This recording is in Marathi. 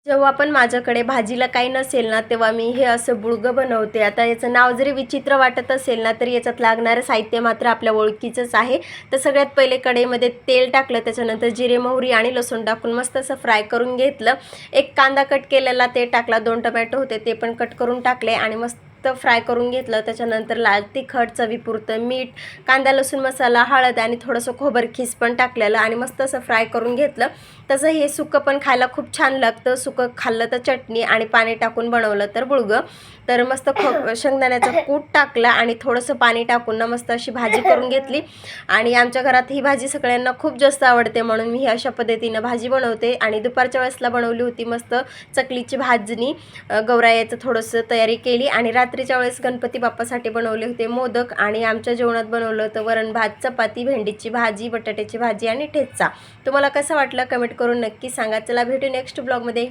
जेव्हा पण माझ्याकडे भाजीला काही नसेल ना, तेव्हा मी हे असं बुडगं बनवते. आता याचं नाव जरी विचित्र वाटत असेल ना, तरी याच्यात लागणारं साहित्य मात्र आपल्या ओळखीचंच आहे. तर सगळ्यात पहिले कढईमध्ये तेल टाकलं, त्याच्यानंतर जिरे, मोहरी आणि लसूण टाकून मस्त असं फ्राय करून घेतलं. एक कांदा कट केलेला ते टाकला, 2 टोमॅटो होते ते पण कट करून टाकले आणि मस्त फ्राय करून घेतलं. त्याच्यानंतर लाल तिखट, चवीपुरतं मीठ, कांदा लसूण मसाला, हळद आणि थोडंसं खोबरखीस पण टाकलेलं आणि मस्त असं फ्राय करून घेतलं. तसं हे सुकं पण खायला खूप छान लागतं. सुकं खाल्लं तर चटणी आणि पाणी टाकून बनवलं तर बुडगं. तर मस्त शेंगदाण्याचं कूट टाकलं आणि थोडंसं पाणी टाकून ना मस्त अशी भाजी करून घेतली. आणि आमच्या घरात ही भाजी सगळ्यांना खूप जास्त आवडते, म्हणून मी ही अशा पद्धतीनं भाजी बनवते. आणि दुपारच्या वेळेसला बनवली होती मस्त चकलीची भाजणी, गौरायाचं थोडंसं तयारी केली. आणि रात्रीच्या वेळेस गणपती बाप्पासाठी बनवले होते मोदक. आणि आमच्या जेवणात बनवलं होतं वरण भात, चपाती, भेंडीची भाजी, बटाट्याची भाजी आणि ठेचा. तुम्हाला कसं वाटलं कमेंट करून नक्की सांगा. चला भेटू नेक्स्ट ब्लॉगमध्ये.